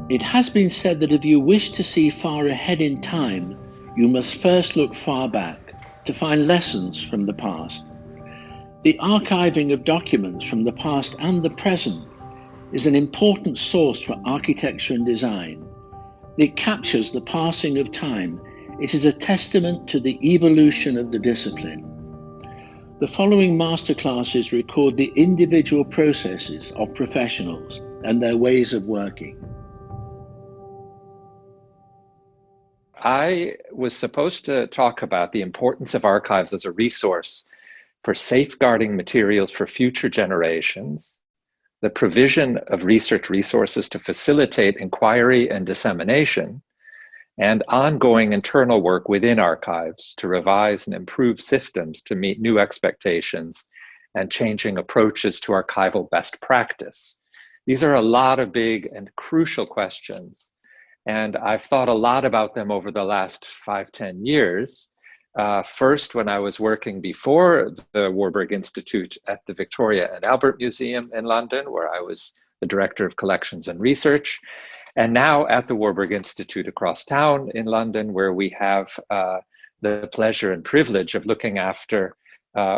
It has been said that if you wish to see far ahead in time, you must first look far back to find lessons from the past. The archiving of documents from the past and the present is an important source for architecture and design. It captures the passing of time. It is a testament to the evolution of the discipline. The following masterclasses record the individual processes of professionals and their ways of working. I was supposed to talk about the importance of archives as a resource for safeguarding materials for future generations, the provision of research resources to facilitate inquiry and dissemination, and ongoing internal work within archives to revise and improve systems to meet new expectations and changing approaches to archival best practice. These are a lot of big and crucial questions, and I've thought a lot about them over the last 5-10 years. First, when I was working before the Warburg Institute at the Victoria and Albert Museum in London, where I was the Director of Collections and Research, and now at the Warburg Institute across town in London, where we have the pleasure and privilege of looking after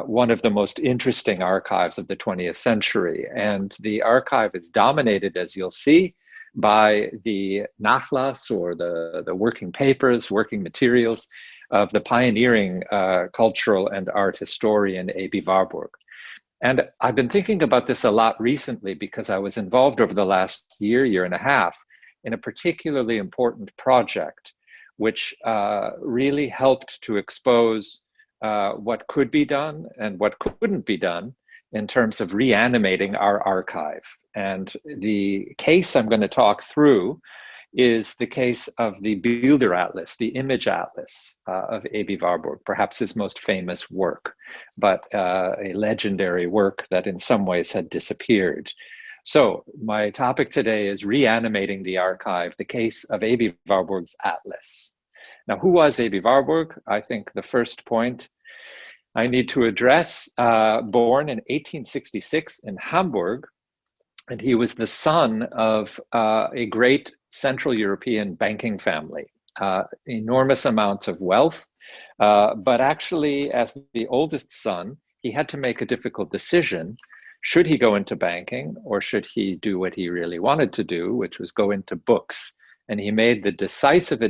one of the most interesting archives of the 20th century. And the archive is dominated, as you'll see, by the Nachlass, or the working papers, working materials of the pioneering cultural and art historian Aby Warburg. And I've been thinking about this a lot recently because I was involved over the last year and a half in a particularly important project, which really helped to expose what could be done and what couldn't be done in terms of reanimating our archive. And the case I'm going to talk through is the case of the Bilderatlas, the image atlas of Aby Warburg, perhaps his most famous work, but a legendary work that in some ways had disappeared. So my topic today is reanimating the archive, the case of Aby Warburg's atlas. Now, who was Aby Warburg? I think the first point I need to address, born in 1866 in Hamburg, and he was the son of a great Central European banking family, enormous amounts of wealth, but actually, as the oldest son, he had to make a difficult decision. Should he go into banking, or should he do what he really wanted to do, which was go into books? And he made the decisive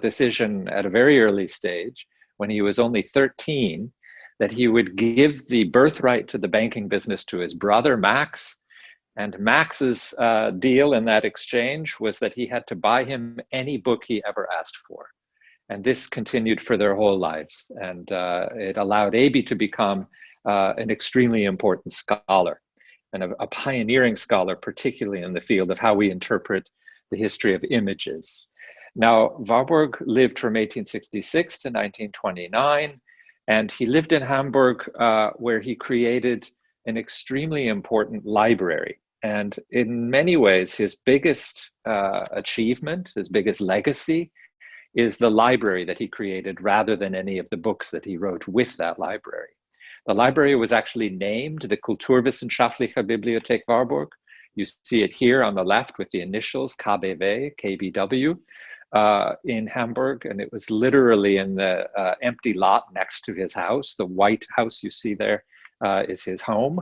decision at a very early stage, when he was only 13, that he would give the birthright to the banking business to his brother, Max. And Max's deal in that exchange was that he had to buy him any book he ever asked for. And this continued for their whole lives. And it allowed Aby to become an extremely important scholar, and a pioneering scholar, particularly in the field of how we interpret the history of images. Now, Warburg lived from 1866 to 1929, and he lived in Hamburg, where he created an extremely important library. And in many ways, his biggest achievement, his biggest legacy, is the library that he created rather than any of the books that he wrote with that library. The library was actually named the Kulturwissenschaftliche Bibliothek Warburg. You see it here on the left with the initials KBW, KBW, in Hamburg, and it was literally in the empty lot next to his house. The white house you see there is his home.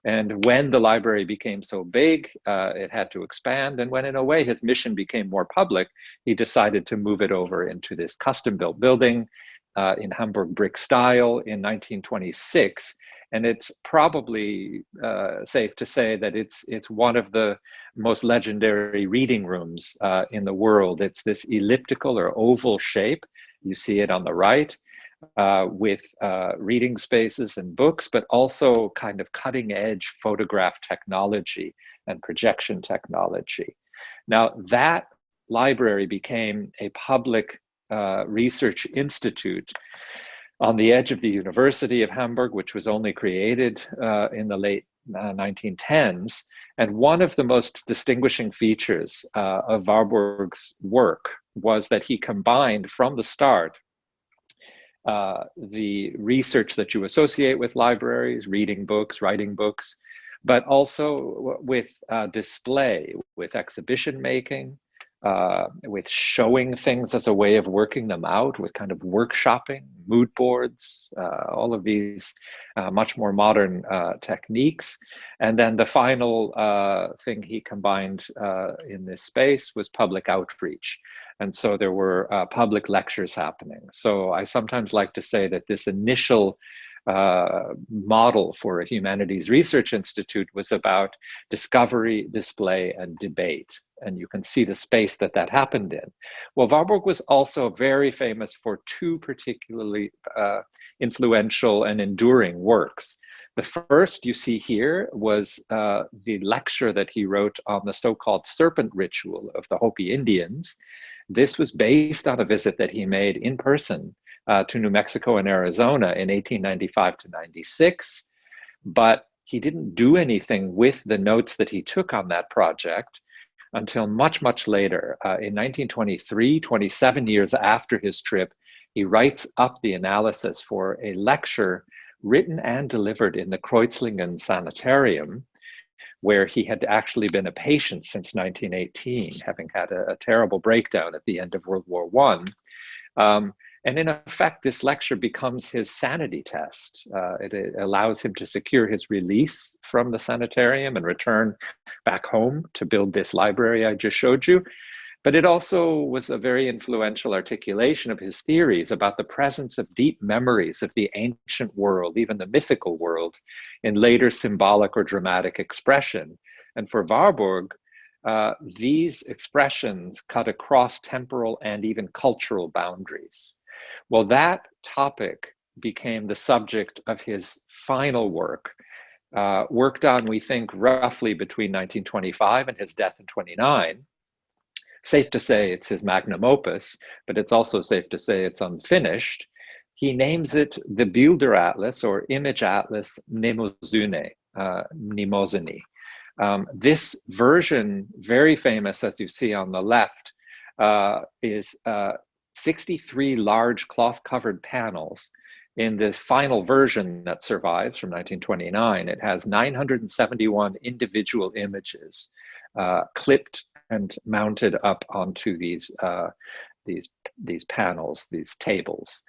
And when the library became so big, it had to expand. And when, in a way, his mission became more public, he decided to move it over into this custom-built building in Hamburg brick style in 1926. And it's probably safe to say that it's one of the most legendary reading rooms in the world. It's this elliptical or oval shape. You see it on the right. With reading spaces and books, but also kind of cutting edge photograph technology and projection technology. Now, that library became a public research institute on the edge of the University of Hamburg, which was only created in the late 1910s. And one of the most distinguishing features of Warburg's work was that he combined from the start the research that you associate with libraries, reading books, writing books, but also with display, with exhibition making, with showing things as a way of working them out, with kind of workshopping, mood boards, all of these much more modern techniques. And then the final thing he combined in this space was public outreach. And so there were public lectures happening. So I sometimes like to say that this initial model for a humanities research institute was about discovery, display, and debate. And you can see the space that that happened in. Well, Warburg was also very famous for two particularly influential and enduring works. The first you see here was the lecture that he wrote on the so-called serpent ritual of the Hopi Indians. This was based on a visit that he made in person to New Mexico and Arizona in 1895 to 96, but he didn't do anything with the notes that he took on that project until much, much later. In 1923, 27 years after his trip, he writes up the analysis for a lecture written and delivered in the Kreuzlingen Sanitarium, where he had actually been a patient since 1918, having had a terrible breakdown at the end of World War I. And in effect, this lecture becomes his sanity test. It allows him to secure his release from the sanitarium and return back home to build this library I just showed you. But it also was a very influential articulation of his theories about the presence of deep memories of the ancient world, even the mythical world, in later symbolic or dramatic expression. And for Warburg, these expressions cut across temporal and even cultural boundaries. Well, that topic became the subject of his final work, worked on, we think, roughly between 1925 and his death in 29. Safe to say it's his magnum opus, but it's also safe to say it's unfinished. He names it the Bilderatlas, or Image Atlas Mnemosyne. This version, very famous, as you see on the left, is 63 large cloth-covered panels. In this final version that survives from 1929, it has 971 individual images clipped and mounted up onto these panels, these tables.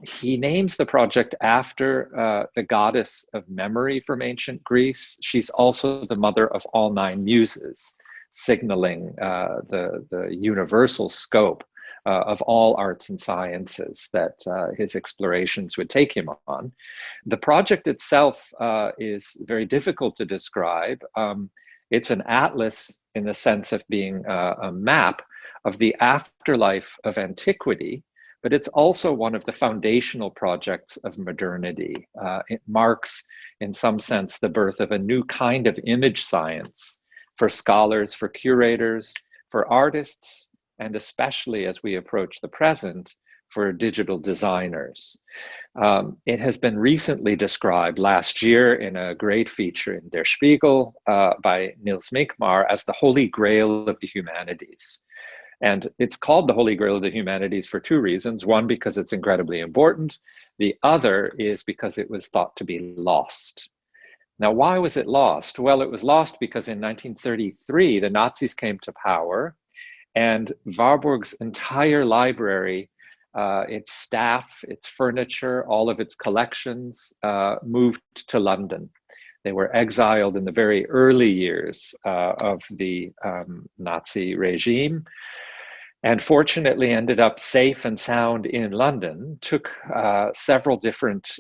He names the project after the goddess of memory from ancient Greece. She's also the mother of all 9 muses, signaling the universal scope of all arts and sciences that his explorations would take him on. The project itself is very difficult to describe. It's an atlas in the sense of being a map of the afterlife of antiquity, but it's also one of the foundational projects of modernity. It marks, in some sense, the birth of a new kind of image science for scholars, for curators, for artists, and especially as we approach the present, for digital designers. It has been recently described last year in a great feature in Der Spiegel by Niels Minkmar as the Holy Grail of the humanities. And it's called the Holy Grail of the humanities for 2 reasons. One, because it's incredibly important. The other is because it was thought to be lost. Now, why was it lost? Well, it was lost because in 1933, the Nazis came to power, and Warburg's entire library, its staff, its furniture, all of its collections moved to London. They were exiled in the very early years of the Nazi regime, and fortunately ended up safe and sound in London. Took several different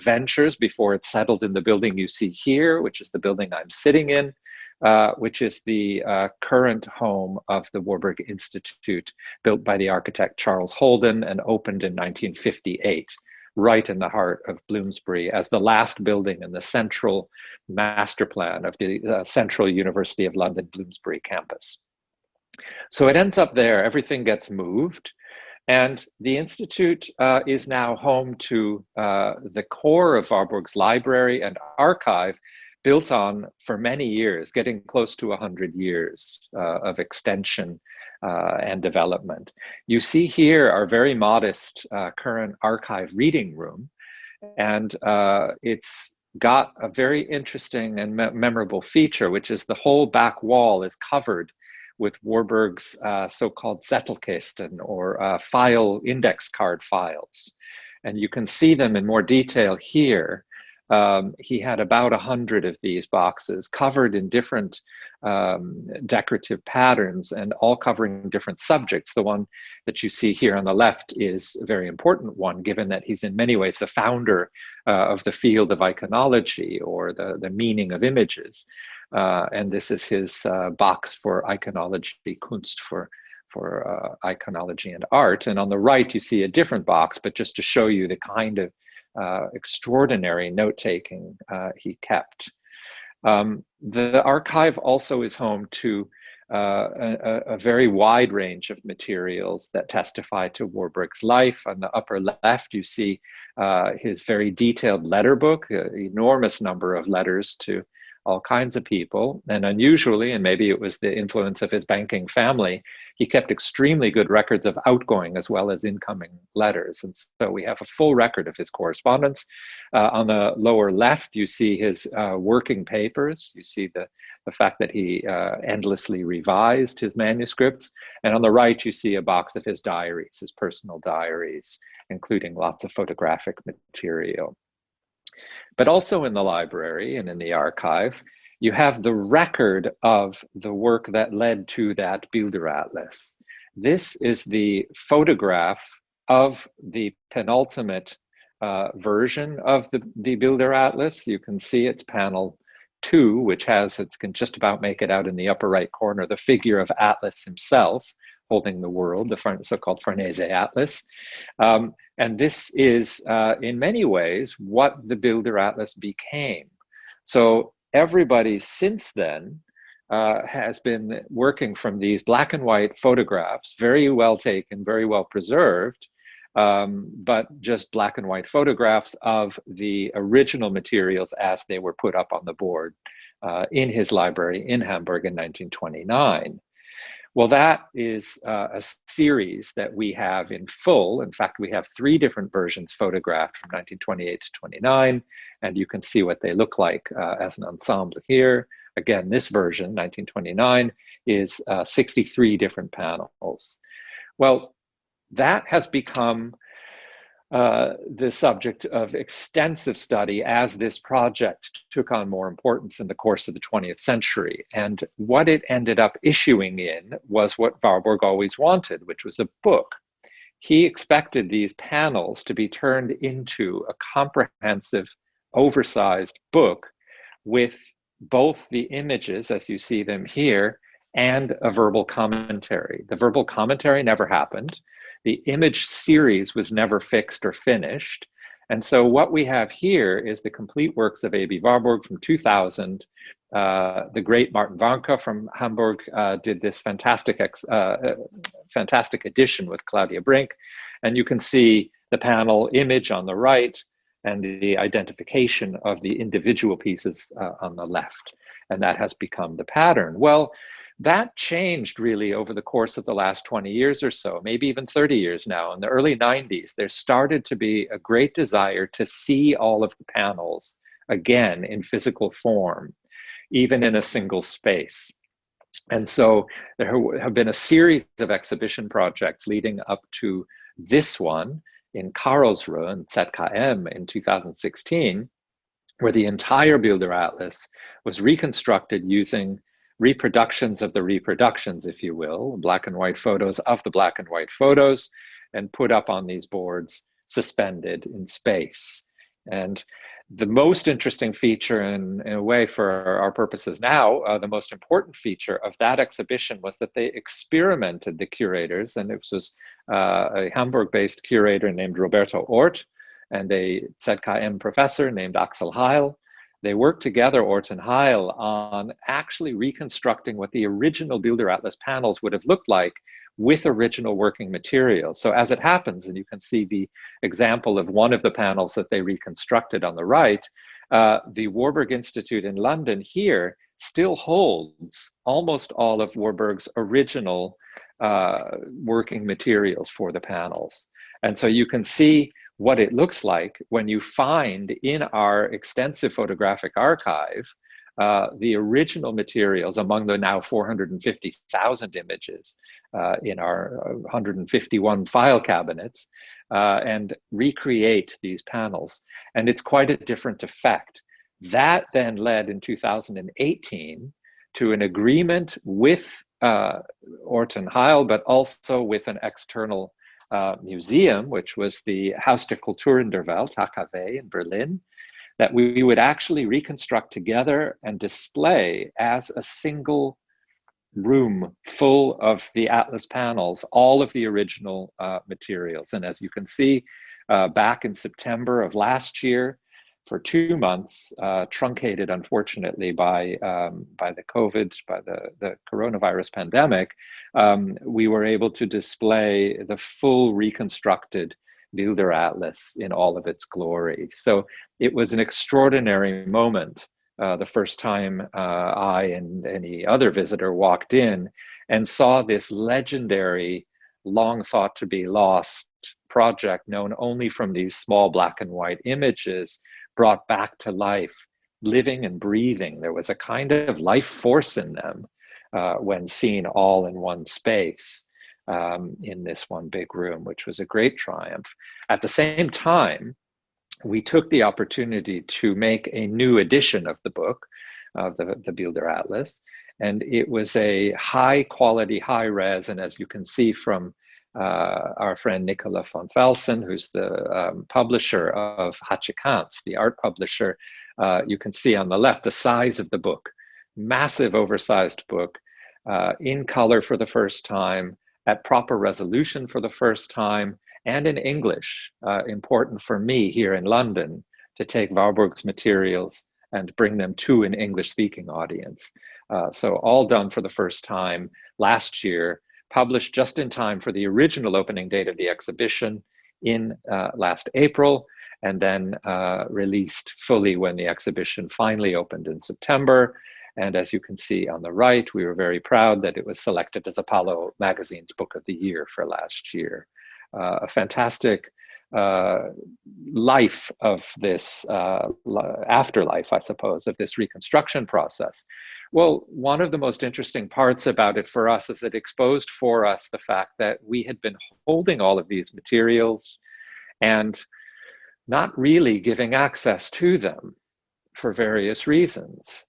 ventures before it settled in the building you see here, which is the building I'm sitting in, which is the current home of the Warburg Institute, built by the architect Charles Holden and opened in 1958, right in the heart of Bloomsbury, as the last building in the central master plan of the Central University of London Bloomsbury campus. So it ends up there, everything gets moved, and the Institute is now home to the core of Warburg's library and archive, built on for many years, getting close to 100 years of extension and development. You see here our very modest current archive reading room, and it's got a very interesting and memorable feature, which is the whole back wall is covered with Warburg's so-called Zettelkisten, or file index card files. And you can see them in more detail here. He had about 100 of these boxes covered in different decorative patterns and all covering different subjects. The one that you see here on the left is a very important one, given that he's in many ways the founder of the field of iconology, or the meaning of images. And this is his box for iconology, Kunst, for iconology and art. And on the right, you see a different box, but just to show you the kind of extraordinary note-taking he kept. The archive also is home to a very wide range of materials that testify to Warburg's life. On the upper left, you see his very detailed letter book, an enormous number of letters to all kinds of people. And unusually, and maybe it was the influence of his banking family, he kept extremely good records of outgoing as well as incoming letters. And so we have a full record of his correspondence. On the lower left, you see his working papers. You see the fact that he endlessly revised his manuscripts. And on the right, you see a box of his diaries, his personal diaries, including lots of photographic material. But also in the library and in the archive, you have the record of the work that led to that Bilderatlas. This is the photograph of the penultimate version of the Bilderatlas. You can see it's panel 2, which has, it can just about make it out in the upper right corner, the figure of Atlas himself holding the world, the so-called Farnese Atlas. And this is, in many ways, what the Bilderatlas became. So everybody since then has been working from these black and white photographs, very well taken, very well preserved, but just black and white photographs of the original materials as they were put up on the board in his library in Hamburg in 1929. Well, that is a series that we have in full. In fact, we have 3 different versions photographed from 1928 to 29, and you can see what they look like as an ensemble here. Again, this version, 1929, is 63 different panels. Well, that has become the subject of extensive study as this project took on more importance in the course of the 20th century. And what it ended up issuing in was what Warburg always wanted, which was a book. He expected these panels to be turned into a comprehensive, oversized book with both the images, as you see them here, and a verbal commentary. The verbal commentary never happened. The image series was never fixed or finished. And so what we have here is the complete works of Aby Warburg from 2000. The great Martin Warnke from Hamburg did this fantastic edition with Claudia Brink. And you can see the panel image on the right and the identification of the individual pieces on the left. And that has become the pattern. Well, that changed really over the course of the last 20 years or so, maybe even 30 years now. In the early 90s, there started to be a great desire to see all of the panels again in physical form, even in a single space. And so there have been a series of exhibition projects leading up to this one in Karlsruhe in ZKM in 2016, where the entire Bilderatlas was reconstructed using reproductions of the reproductions, if you will, black and white photos of the black and white photos, and put up on these boards, suspended in space. And the most interesting feature, in a way for our purposes now, the most important feature of that exhibition was that they experimented, the curators, and it was a Hamburg-based curator named Roberto Ort and a ZKM professor named Axel Heil. They worked together, Ort and Heil, on actually reconstructing what the original Bilderatlas panels would have looked like with original working material. So as it happens, and you can see the example of one of the panels that they reconstructed on the right, the Warburg Institute in London here still holds almost all of Warburg's original working materials for the panels. And so you can see what it looks like when you find in our extensive photographic archive the original materials among the now 450,000 images in our 151 file cabinets and recreate these panels. And it's quite a different effect. That then led in 2018 to an agreement with Orton Heil, but also with an external museum, which was the Haus der Kulturen der Welt, HKW in Berlin, that we would actually reconstruct together and display as a single room full of the Atlas panels, all of the original materials. And as you can see, back in September of last year, for 2 months, truncated unfortunately by the COVID, by the coronavirus pandemic, we were able to display the full reconstructed Bilderatlas in all of its glory. So it was an extraordinary moment the first time I and any other visitor walked in and saw this legendary, long thought to be lost project known only from these small black and white images brought back to life, living and breathing. There was a kind of life force in them when seen all in one space in this one big room, which was a great triumph. At the same time, we took the opportunity to make a new edition of the book, of the Bilderatlas, and it was a high quality, high res, and as you can see from our friend Nicola von Felsen, who's the publisher of Hatchikants, the art publisher, you can see on the left the size of the book, massive oversized book, in color for the first time, at proper resolution for the first time, and in English, important for me here in London to take Warburg's materials and bring them to an English-speaking audience. So all done for the first time last year, published just in time for the original opening date of the exhibition in last April, and then released fully when the exhibition finally opened in September. And as you can see on the right, we were very proud that it was selected as Apollo Magazine's Book of the Year for last year. A fantastic life of this, afterlife, I suppose, of this reconstruction process. Well, one of the most interesting parts about it for us is it exposed for us the fact that we had been holding all of these materials and not really giving access to them for various reasons.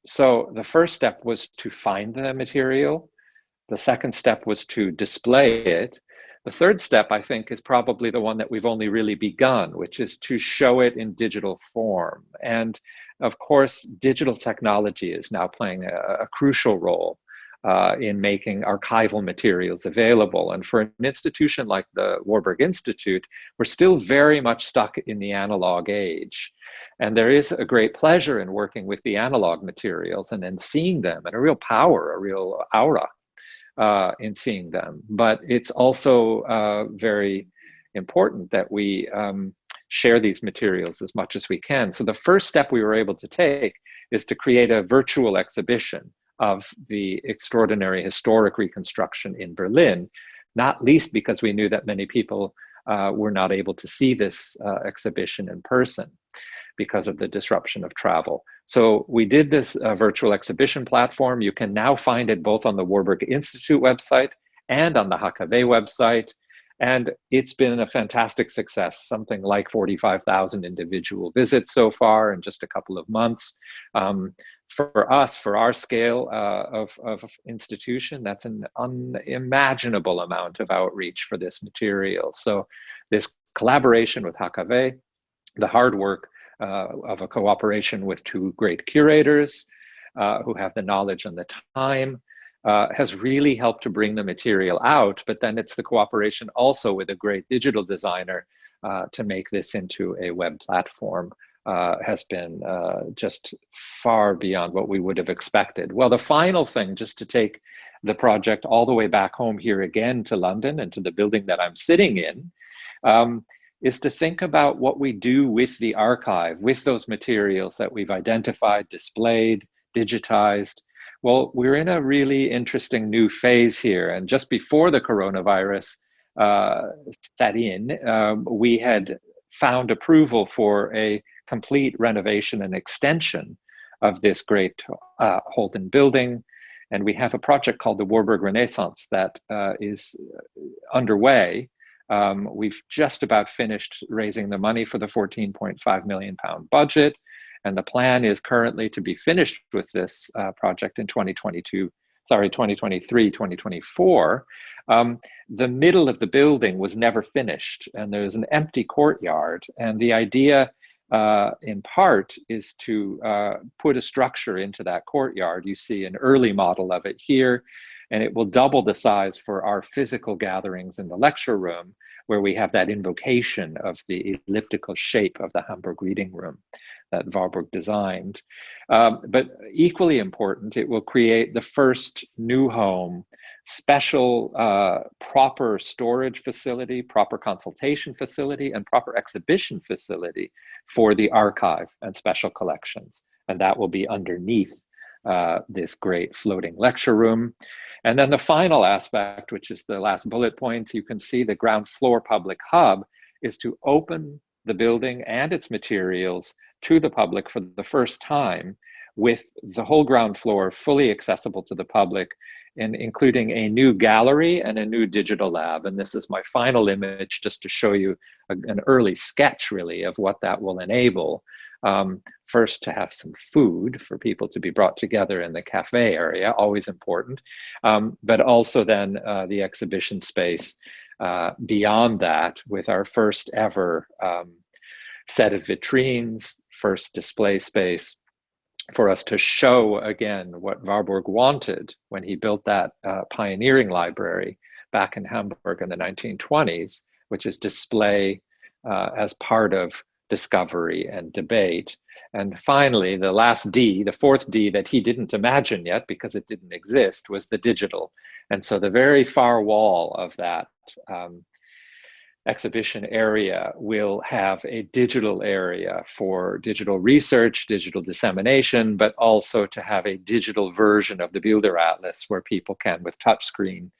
So the first step was to find the material. The second step was to display it. The third step, I think, is probably the one that we've only really begun, which is to show it in digital form. And of course, digital technology is now playing a crucial role in making archival materials available. And for an institution like the Warburg Institute, we're still very much stuck in the analog age. And there is a great pleasure in working with the analog materials and then seeing them, and a real power, a real aura in seeing them. But it's also very important that we share these materials as much as we can. So the first step we were able to take is to create a virtual exhibition of the extraordinary historic reconstruction in Berlin, not least because we knew that many people were not able to see this exhibition in person because of the disruption of travel. So we did this virtual exhibition platform. You can now find it both on the Warburg Institute website and on the HKW website. And it's been a fantastic success, something like 45,000 individual visits so far in just a couple of months. For us, for our scale of institution, that's an unimaginable amount of outreach for this material. So this collaboration with HKW, the hard work of a cooperation with two great curators who have the knowledge and the time, has really helped to bring the material out. But then it's the cooperation also with a great digital designer to make this into a web platform has been just far beyond what we would have expected. Well, the final thing, just to take the project all the way back home here again to London and to the building that I'm sitting in, is to think about what we do with the archive, with those materials that we've identified, displayed, digitized. Well, we're in a really interesting new phase here. And just before the coronavirus set in, we had found approval for a complete renovation and extension of this great Holden building. And we have a project called the Warburg Renaissance that is underway. We've just about finished raising the money for the £14.5 million budget. And the plan is currently to be finished with this project in 2023, 2024. The middle of the building was never finished, and there's an empty courtyard. And the idea, in part, is to put a structure into that courtyard. You see an early model of it here, and it will double the size for our physical gatherings in the lecture room, where we have that invocation of the elliptical shape of the Hamburg Reading Room that Warburg designed. But equally important, it will create the first new home, special proper storage facility, proper consultation facility, and proper exhibition facility for the archive and special collections. And that will be underneath this great floating lecture room. And then the final aspect, which is the last bullet point, you can see the ground floor public hub is to open the building and its materials to the public for the first time, with the whole ground floor fully accessible to the public, and including a new gallery and a new digital lab. And this is my final image, just to show you an early sketch, really, of what that will enable. First, to have some food for people to be brought together in the cafe area, always important, but also then the exhibition space beyond that, with our first ever set of vitrines, first display space, for us to show again what Warburg wanted when he built that pioneering library back in Hamburg in the 1920s, which is display as part of discovery and debate. And finally, the last D, the fourth D that he didn't imagine yet because it didn't exist, was the digital. And so the very far wall of that exhibition area will have a digital area for digital research, digital dissemination, but also to have a digital version of the Bilderatlas where people can, with touchscreen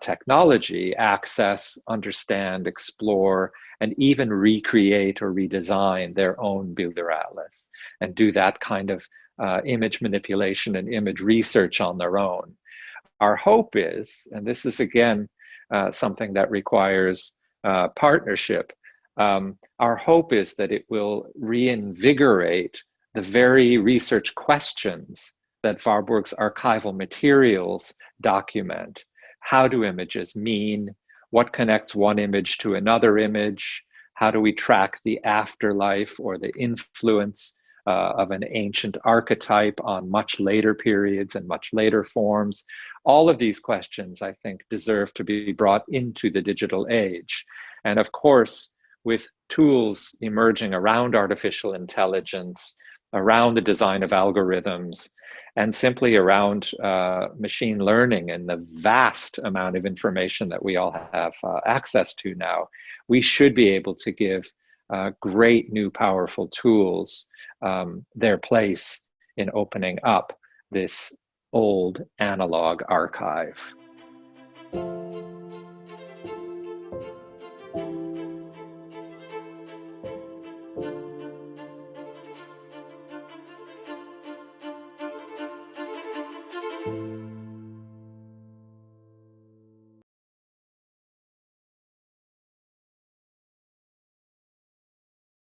technology, access, understand, explore, and even recreate or redesign their own Bilderatlas and do that kind of image manipulation and image research on their own. Our hope is, and this is again something that requires partnership, our hope is that it will reinvigorate the very research questions that Warburg's archival materials document. How do images mean? What connects one image to another image? How do we track the afterlife or the influence of an ancient archetype on much later periods and much later forms? All of these questions, I think, deserve to be brought into the digital age. And of course, with tools emerging around artificial intelligence, around the design of algorithms, and simply around machine learning and the vast amount of information that we all have access to now, we should be able to give great new powerful tools their place in opening up this old analog archive.